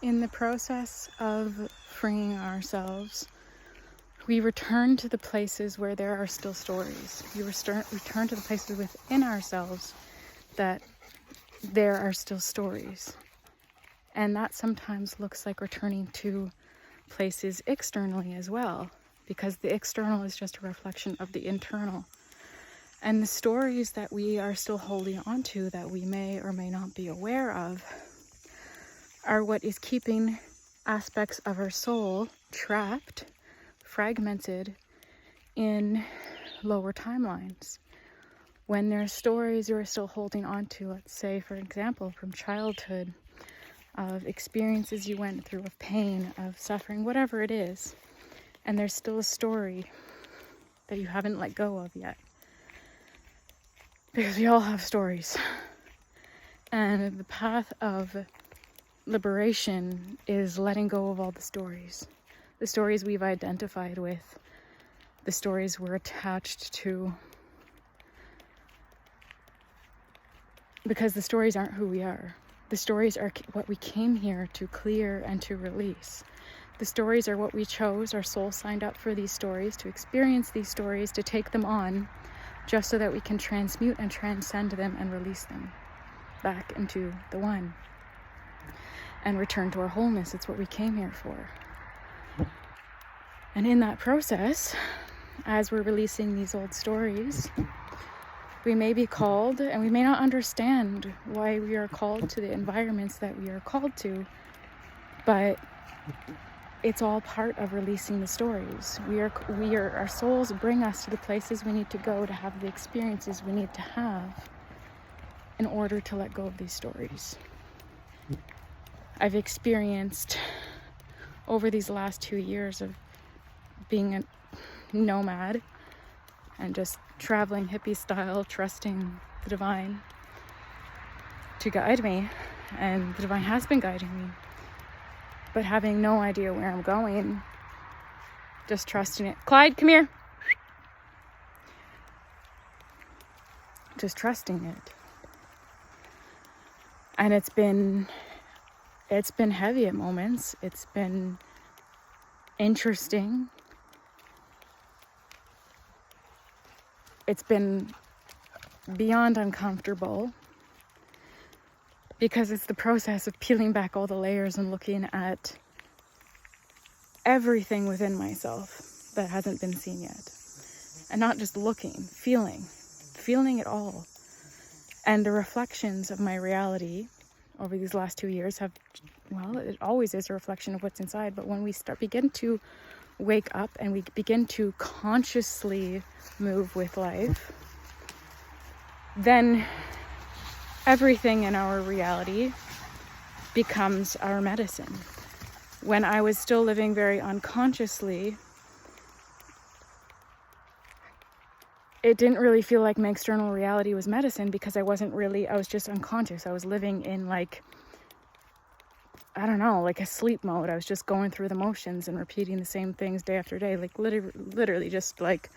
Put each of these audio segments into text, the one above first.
In the process of freeing ourselves, we return to the places where there are still stories. We return to the places within ourselves that there are still stories. And that sometimes looks like returning to places externally as well, because the external is just a reflection of the internal. And the stories that we are still holding onto, that we may or may not be aware of, are what is keeping aspects of our soul trapped, fragmented in lower timelines. When there are stories you're still holding on to, let's say, for example, from childhood, of experiences you went through, of pain, of suffering, whatever it is, and there's still a story that you haven't let go of yet. Because we all have stories. And the path of liberation is letting go of all the stories we've identified with, the stories we're attached to. Because the stories aren't who we are. The stories are what we came here to clear and to release. The stories are what we chose. Our soul signed up for these stories, to experience these stories, to take them on, just so that we can transmute and transcend them and release them back into the one and return to our wholeness. It's what we came here for. And in that process, as we're releasing these old stories, we may be called, and we may not understand why we are called to the environments that we are called to, but it's all part of releasing the stories. Our souls bring us to the places we need to go to have the experiences we need to have in order to let go of these stories. I've experienced over these last 2 years of being a nomad and just traveling hippie style, trusting the divine to guide me, and the divine has been guiding me, but having no idea where I'm going, just trusting it. Clyde, come here. Just trusting it. And it's been heavy at moments. It's been interesting. It's been beyond uncomfortable, because it's the process of peeling back all the layers and looking at everything within myself that hasn't been seen yet. And not just looking, feeling it all. And the reflections of my reality over these last 2 years it always is a reflection of what's inside, but when we begin to wake up and we begin to consciously move with life, then everything in our reality becomes our medicine. When I was still living very unconsciously, it didn't really feel like my external reality was medicine, because I was just unconscious. I was living in like a sleep mode. I was just going through the motions and repeating the same things day after day, like literally just like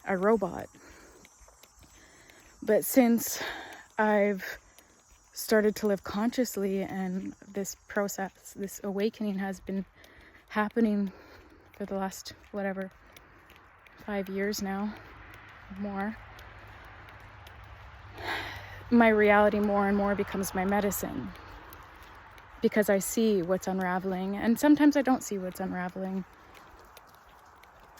a robot. But since I've started to live consciously, and this process, this awakening has been happening for the last 5 years now, more, my reality more and more becomes my medicine, because I see what's unraveling, and sometimes I don't see what's unraveling.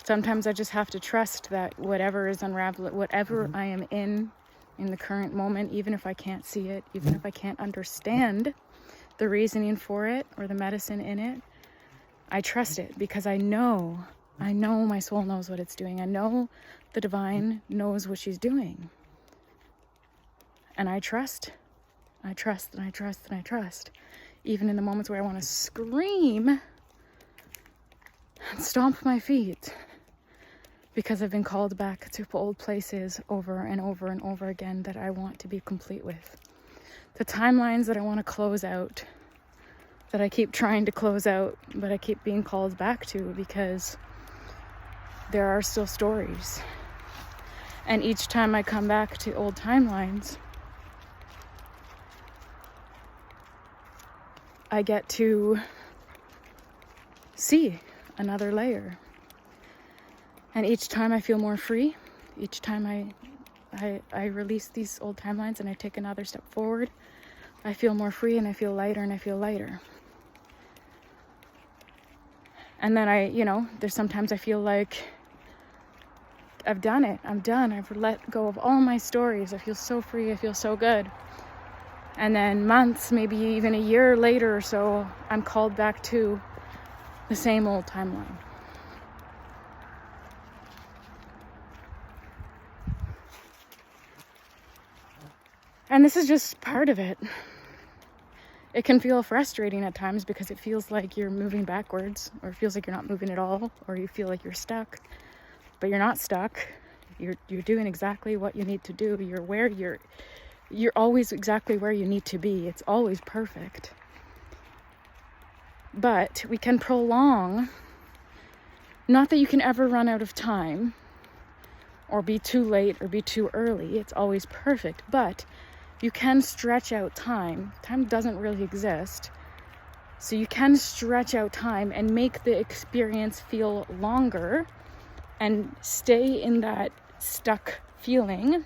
Sometimes I just have to trust that whatever is unraveling, whatever I am in the current moment, even if I can't see it, even if I can't understand the reasoning for it or the medicine in it, I trust it, because I know my soul knows what it's doing. I know the divine knows what she's doing. And I trust, and I trust, and I trust. Even in the moments where I want to scream and stomp my feet, because I've been called back to old places over and over and over again that I want to be complete with. The timelines that I want to close out, that I keep trying to close out, but I keep being called back to, because there are still stories. And each time I come back to old timelines, I get to see another layer. And each time I feel more free, each time I release these old timelines and I take another step forward, I feel more free and I feel lighter and I feel lighter. And then there's sometimes I feel like I've done it. I'm done. I've let go of all my stories. I feel so free. I feel so good. And then months, maybe even a year later or so, I'm called back to the same old timeline. And this is just part of it. It can feel frustrating at times because it feels like you're moving backwards, or it feels like you're not moving at all, or you feel like you're stuck. But you're not stuck. You're doing exactly what you need to do. You're always exactly where you need to be. It's always perfect. But we can prolong, not that you can ever run out of time or be too late or be too early. It's always perfect, but you can stretch out time. Time doesn't really exist. So you can stretch out time and make the experience feel longer and stay in that stuck feeling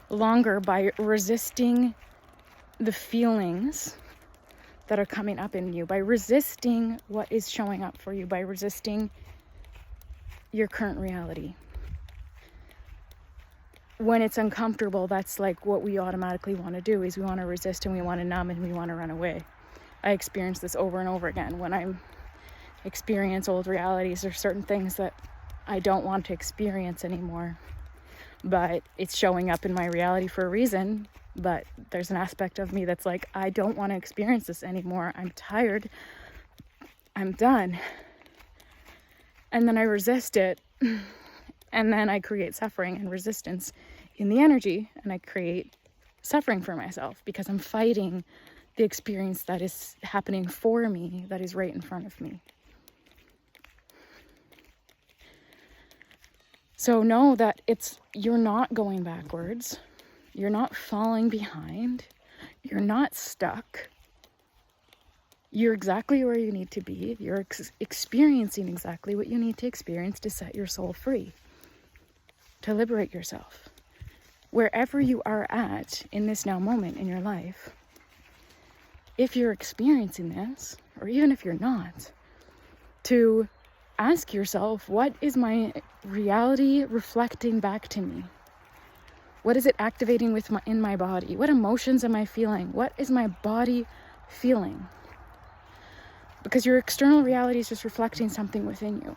longer by resisting the feelings that are coming up in you, by resisting what is showing up for you, by resisting your current reality. When it's uncomfortable, that's like what we automatically want to do, is we want to resist and we want to numb and we want to run away. I experience this over and over again. When I experience old realities, there's certain things that I don't want to experience anymore, but it's showing up in my reality for a reason. But there's an aspect of me that's like, I don't want to experience this anymore. I'm tired. I'm done. And then I resist it. And then I create suffering and resistance in the energy. And I create suffering for myself because I'm fighting the experience that is happening for me, that is right in front of me. So know that you're not going backwards. You're not falling behind. You're not stuck. You're exactly where you need to be. You're experiencing exactly what you need to experience to set your soul free, to liberate yourself. Wherever you are at in this now moment in your life, if you're experiencing this, or even if you're not, to ask yourself, what is my reality reflecting back to me? What is it activating in my body? What emotions am I feeling? What is my body feeling? Because your external reality is just reflecting something within you.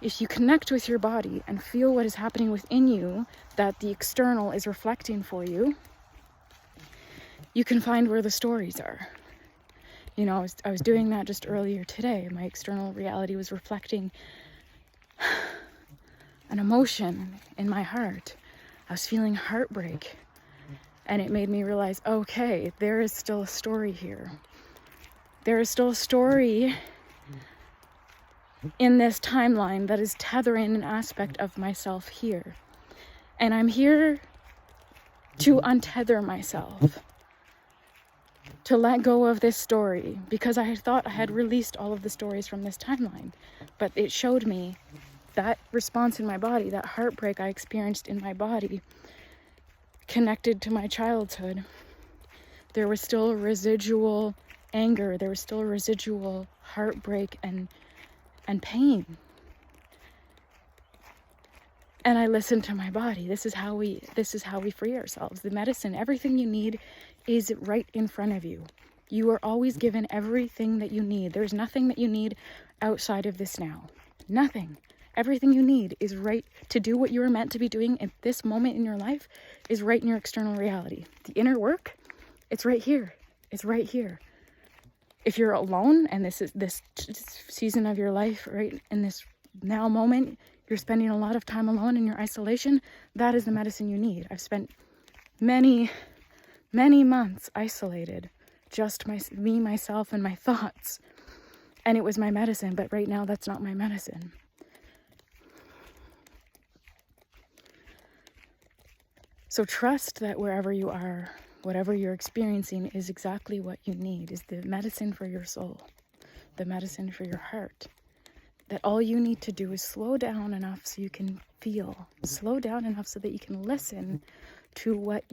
If you connect with your body and feel what is happening within you that the external is reflecting for you, you can find where the stories are. I was doing that just earlier today. My external reality was reflecting an emotion in my heart. I was feeling heartbreak. And it made me realize, okay, there is still a story here. There is still a story in this timeline that is tethering an aspect of myself here. And I'm here to untether myself, to let go of this story, because I had thought I had released all of the stories from this timeline. But it showed me that response in my body, that heartbreak I experienced in my body, connected to my childhood. There was still residual anger. There was still residual heartbreak and pain. And I listened to my body. This is how we free ourselves. The medicine, everything you need is right in front of you. You are always given everything that you need. There's nothing that you need outside of this now. Nothing. Everything you need is right to do what you were meant to be doing at this moment in your life is right in your external reality. The inner work, it's right here. It's right here. If you're alone and this is this season of your life, right in this now moment, you're spending a lot of time alone in your isolation, that is the medicine you need. I've spent many, many months isolated, just me, myself, and my thoughts. And it was my medicine, but right now that's not my medicine. So trust that wherever you are, whatever you're experiencing is exactly what you need, is the medicine for your soul. the medicine for your heart. That all you need to do is slow down enough so you can feel. Slow down enough so that you can listen to what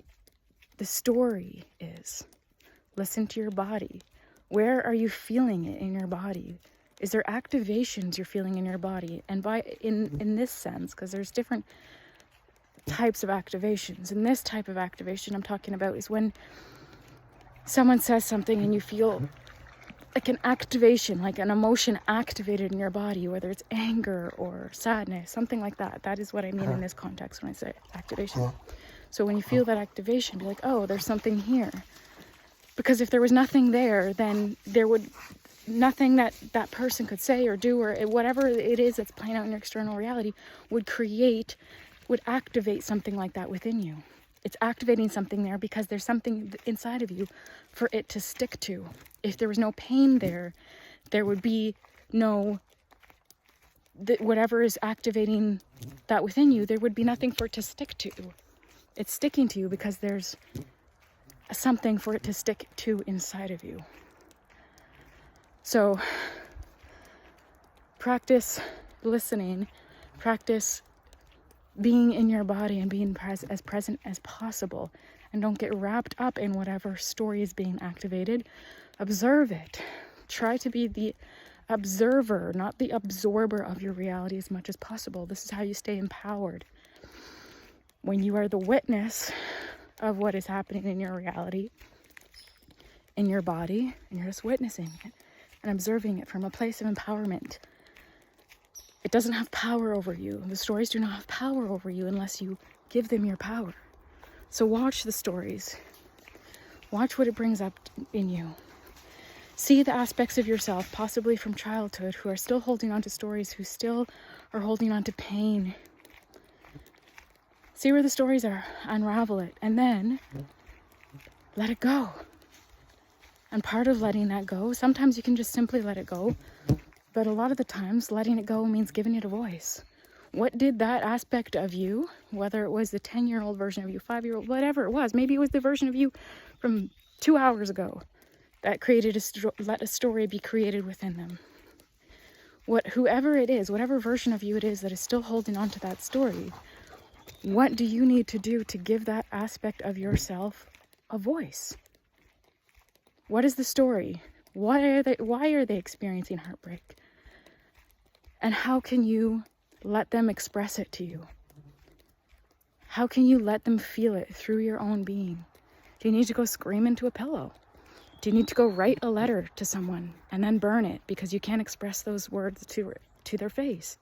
the story is. Listen to your body. Where are you feeling it in your body? Is there activations you're feeling in your body? And in this sense, because there's different types of activations. And this type of activation I'm talking about is when someone says something and you feel like an activation, like an emotion activated in your body, whether it's anger or sadness, something like that. That is what I mean in this context when I say activation. So when you feel that activation, be like, oh, there's something here. Because if there was nothing there, then there would nothing that that person could say or do, or whatever it is that's playing out in your external reality would activate something like that within you. It's activating something there because there's something inside of you for it to stick to. If there was no pain there, there would be no, whatever is activating that within you, there would be nothing for it to stick to. It's sticking to you because there's something for it to stick to inside of you. So practice listening, practice being in your body and being as present as possible, and don't get wrapped up in whatever story is being activated. Observe it. Try to be the observer, not the absorber of your reality as much as possible. This is how you stay empowered. When you are the witness of what is happening in your reality, in your body, and you're just witnessing it and observing it from a place of empowerment. It doesn't have power over you. The stories do not have power over you unless you give them your power. So watch the stories. Watch what it brings up in you. See the aspects of yourself, possibly from childhood, who are still holding on to stories, who still are holding on to pain. See where the stories are, unravel it, and then let it go. And part of letting that go, sometimes you can just simply let it go, but a lot of the times letting it go means giving it a voice. What did that aspect of you, whether it was the 10-year-old version of you, 5-year-old, whatever it was, maybe it was the version of you from 2 hours ago that created let a story be created within them. Whoever it is, whatever version of you it is that is still holding on to that story, what do you need to do to give that aspect of yourself a voice? What is the story? Why are they experiencing heartbreak? And how can you let them express it to you? How can you let them feel it through your own being? Do you need to go scream into a pillow? Do you need to go write a letter to someone and then burn it because you can't express those words to their face?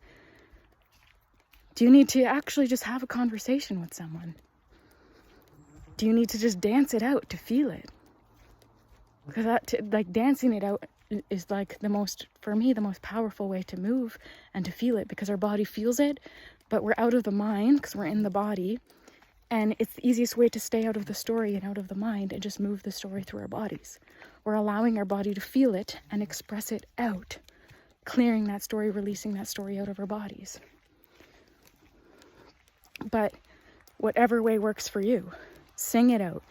Do you need to actually just have a conversation with someone? Do you need to just dance it out to feel it? Because dancing it out is for me, the most powerful way to move and to feel it, because our body feels it, but we're out of the mind because we're in the body. And it's the easiest way to stay out of the story and out of the mind and just move the story through our bodies. We're allowing our body to feel it and express it out, clearing that story, releasing that story out of our bodies. But whatever way works for you, sing it out,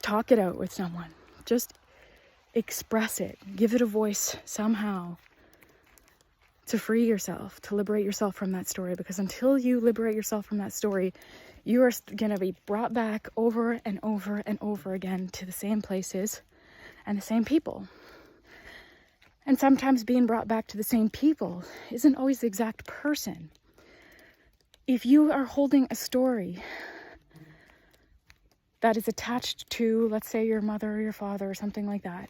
talk it out with someone, just express it, give it a voice somehow to free yourself, to liberate yourself from that story. Because until you liberate yourself from that story, you are going to be brought back over and over and over again to the same places and the same people. And sometimes being brought back to the same people isn't always the exact person. If you are holding a story that is attached to, let's say, your mother or your father or something like that,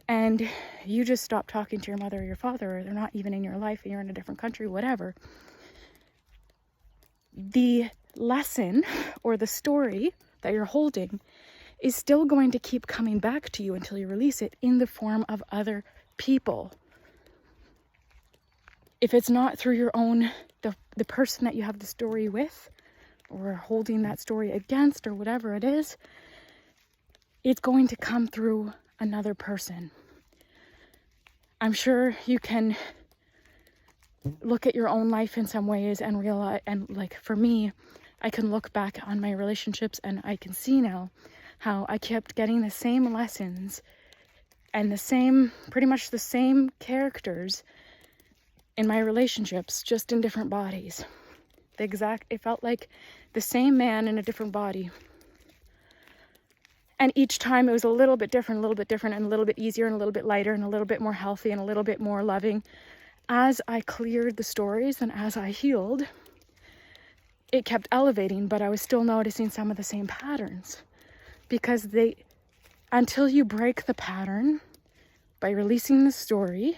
and you just stop talking to your mother or your father, or they're not even in your life and you're in a different country, whatever, the lesson or the story that you're holding is still going to keep coming back to you until you release it in the form of other people. If it's not through your own, the person that you have the story with, or holding that story against, or whatever it is, it's going to come through another person. I'm sure you can look at your own life in some ways and realize, and like for me, I can look back on my relationships and I can see now how I kept getting the same lessons And pretty much the same characters in my relationships, just in different bodies. It felt like the same man in a different body. And each time it was a little bit different, and a little bit easier, and a little bit lighter, and a little bit more healthy, and a little bit more loving. As I cleared the stories and as I healed, it kept elevating, but I was still noticing some of the same patterns. Because until you break the pattern by releasing the story,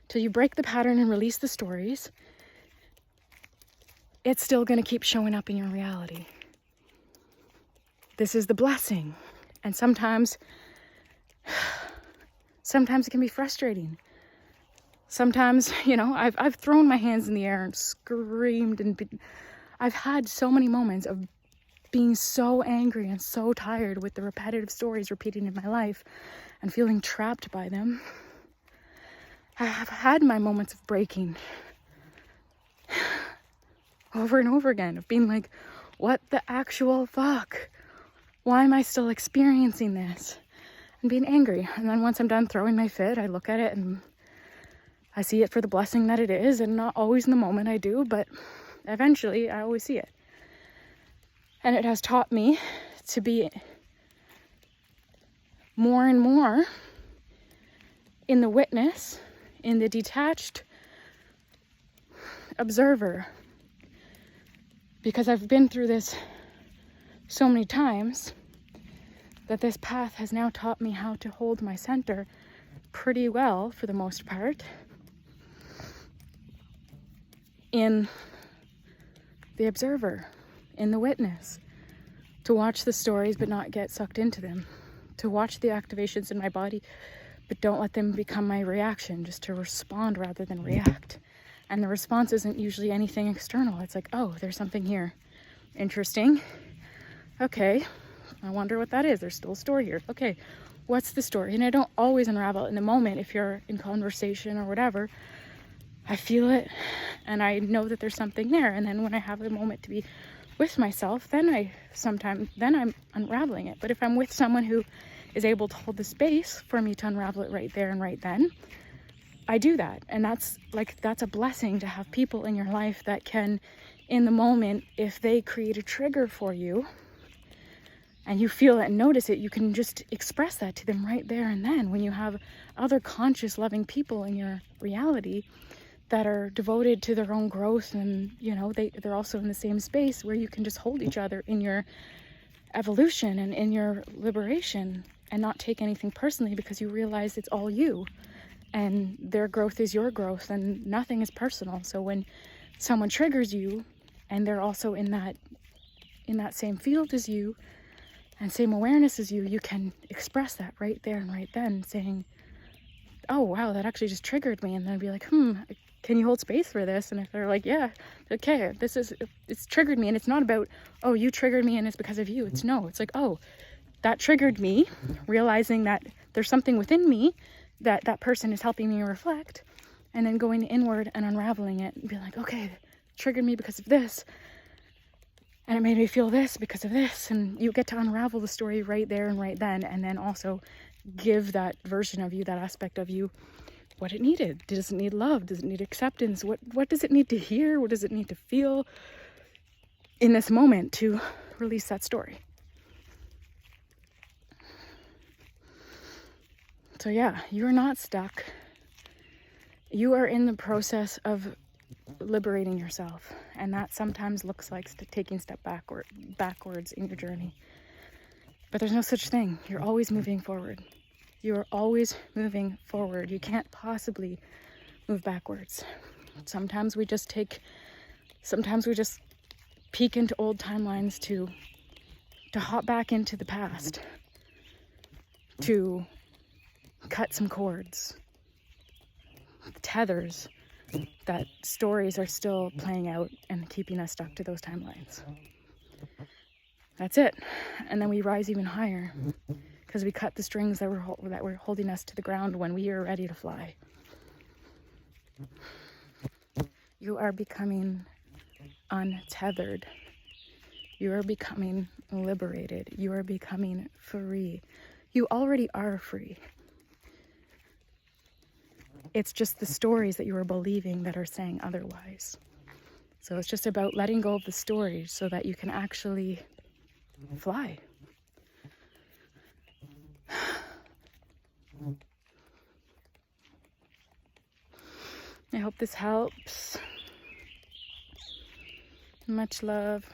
till you break the pattern and release the stories, it's still going to keep showing up in your reality. This is the blessing. And sometimes it can be frustrating. Sometimes, I've thrown my hands in the air and screamed, and I've had so many moments of being so angry and so tired with the repetitive stories repeating in my life and feeling trapped by them. I've had my moments of breaking over and over again, of being like, what the actual fuck? Why am I still experiencing this? And being angry. And then once I'm done throwing my fit, I look at it and I see it for the blessing that it is. And not always in the moment I do, but eventually I always see it. And it has taught me to be more and more in the witness, in the detached observer. Because I've been through this so many times that this path has now taught me how to hold my center pretty well, for the most part, in the observer, in the witness, to watch the stories but not get sucked into them, to watch the activations in my body but don't let them become my reaction, just to respond rather than react. And the response isn't usually anything external. It's like, oh, there's something here. Interesting. Okay, I wonder what that is. There's still a story here. Okay, what's the story? And I don't always unravel it in the moment. If you're in conversation or whatever, I feel it and I know that there's something there. And then when I have a moment to be with myself, then I'm unraveling it. But if I'm with someone who is able to hold the space for me to unravel it right there and right then, I do that. And that's a blessing, to have people in your life that can, in the moment, if they create a trigger for you and you feel it and notice it, you can just express that to them right there and then. When you have other conscious, loving people in your reality that are devoted to their own growth, and they're also in the same space where you can just hold each other in your evolution and in your liberation, and not take anything personally, because you realize it's all you and their growth is your growth and nothing is personal. So when someone triggers you and they're also in that same field as you and same awareness as you, you can express that right there and right then, saying, oh wow, that actually just triggered me. And then be like, can you hold space for this? And if they're like, yeah, okay, it's triggered me. And it's not about, oh, you triggered me and it's because of you. It's like, oh, that triggered me, realizing that there's something within me that person is helping me reflect, and then going inward and unraveling it and be like, okay, it triggered me because of this, and it made me feel this because of this. And you get to unravel the story right there and right then, and then also give that version of you, that aspect of you, what it needed. Does it need love? Does it need acceptance? What does it need to hear? What does it need to feel in this moment to release that story? So yeah, you're not stuck. You are in the process of liberating yourself, and that sometimes looks like taking a step backwards in your journey. But there's no such thing. You're always moving forward. You're always moving forward. You can't possibly move backwards. Sometimes we just peek into old timelines to hop back into the past, to cut some cords, tethers, that stories are still playing out and keeping us stuck to those timelines. That's it. And then we rise even higher because we cut the strings that were holding us to the ground when we are ready to fly. You are becoming untethered. You are becoming liberated. You are becoming free. You already are free. It's just the stories that you are believing that are saying otherwise. So it's just about letting go of the stories so that you can actually fly. I hope this helps. Much love.